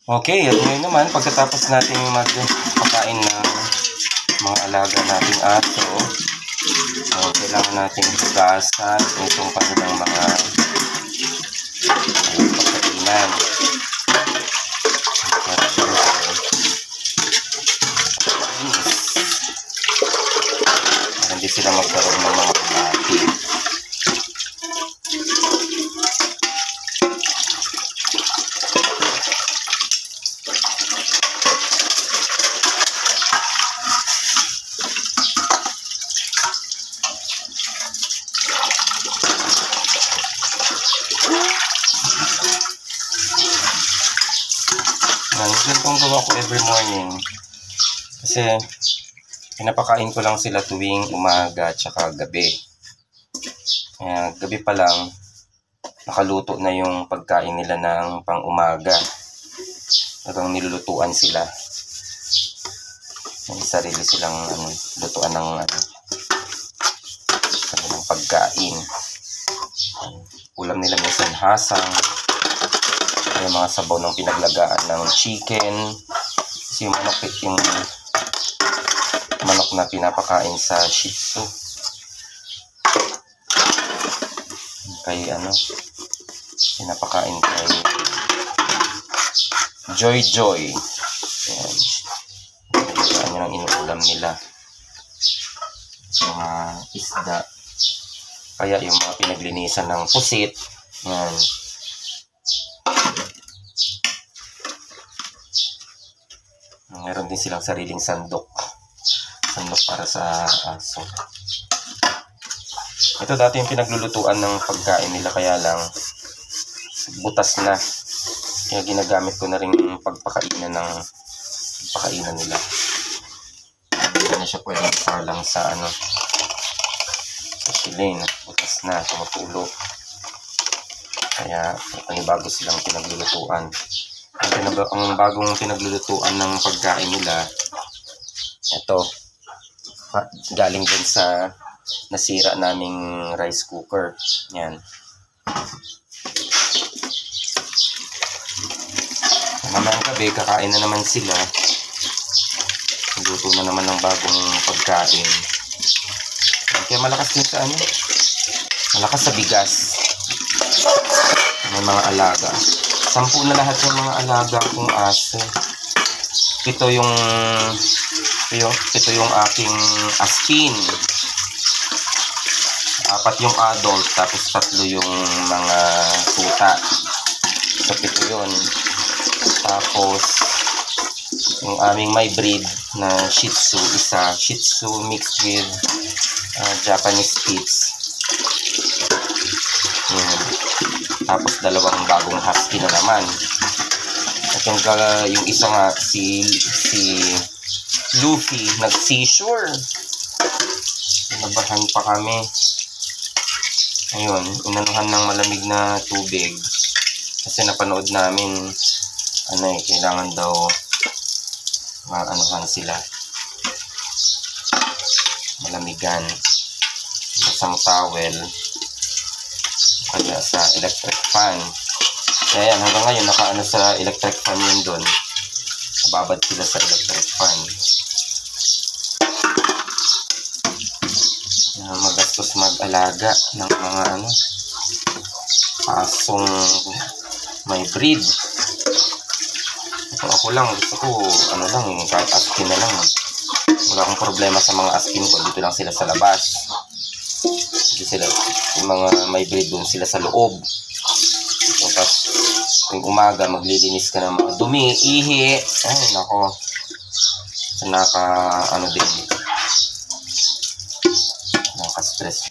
Okay, at ngayon naman, pagkatapos natin magpakain ng mga alaga nating aso, kailangan natin hugasan itong kanilang mga pagkainan. Hindi sila magkaroon ng mga bulati. Ganito ang gawa ko every morning. Kasi pinapakain ko lang sila tuwing umaga at saka gabi. Kaya gabi pa lang nakaluto na yung pagkain nila ng pang umaga. Hanggang nilulutuan sila. May sarili silang lutuan ng kanilang pagkain. Ulam nila minsan hasang. Yung mga sabaw ng pinaglagaan ng chicken. Kasi yung manok na pinapakain sa Shih Tzu. Kay pinapakain kay Joy. Ayan. Yan ang inuulam nila. Mga isda. Kaya yung mga pinaglinisan ng pusit. Yan. Meron din silang sariling sandok. Sandok para sa aso. Ito dati yung pinaglulutuan ng pagkain nila, kaya lang butas na. Kaya ginagamit ko na rin yung pagpakainan nila. Hindi na siya pwedeng parlang sa silin. Butas na, tumutulo. Kaya panibago silang pinaglulutuan. Ang bagong pinaglulutuan ng pagkain nila, ito, galing din sa nasira naming rice cooker. Yan. Mamayang gabi, kakain na naman sila. Luto na naman ng bagong pagkain. Kaya malakas din sa malakas sa bigas. May mga alaga. 10 na lahat ng mga alaga kong aso. Ito yung aking aspin. 4 yung adult, tapos 3 yung mga tuta. So 7 yun. Tapos yung aming may breed na Shih Tzu, isa Shih Tzu mixed with Japanese Spitz. Tapos 2 bagong husky na naman. At yung isa nga si Luffy nag-seizure. Nabahan pa kami. Ayun, inanuhan ng malamig na tubig. Kasi napanood namin kailangan daw maanuhan sila. Malamigan. Isang towel. Kaya sa electric fan. Kaya yan, hanggang ngayon nakaano sa electric fan yun doon. Nababad sila sa electric fan. Magastos mag-alaga ng mga asong may breed. Kung ako lang, gusto ko kahit askin na lang. Wala akong problema sa mga askin ko. Dito lang sila sa labas. Yung mga may breed doon sila sa loob. Tapos yung umaga maglilinis ka ng mga dumi, ihi. Ay nako, din, nakaka-stress.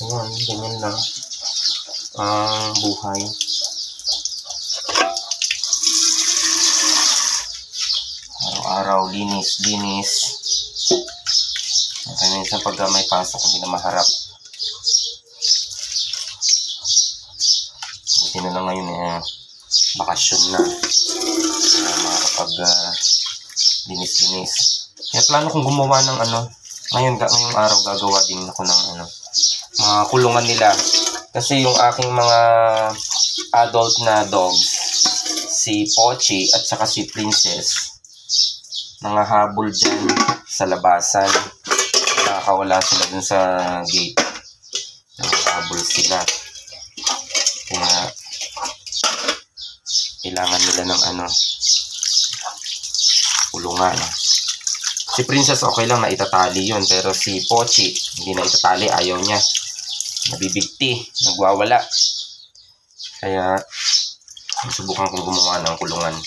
Ayan, ganyan lang ang buhay. Araw-araw linis. Kaya minsan pag may pasok, hindi na maharap. Buti na lang ngayon bakasyon na. Makakapag linis. Kaya plano kong gumawa ng ngayong araw gagawa din ako ng mga kulungan nila. Kasi yung aking mga adult na dogs, si Pochi at saka si Princess, nangahabol dyan sa labasan. Nakakawala sila dun sa gate. Nangahabol sila. Kaya kailangan nila ng kulungan. Si Princess okay lang na itatali yun, pero si Pochi hindi na itatali, ayaw niya. Nabibigti, nagwawala. Kaya subukan kong gumawa ng kulungan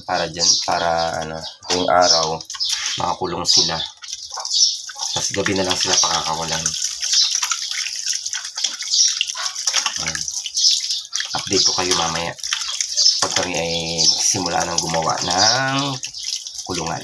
para tuwing araw makakulong sila, tapos gabi na lang sila pakakawalan. Update ko kayo mamaya pag kami ay magsisimula ng gumawa ng kulungan.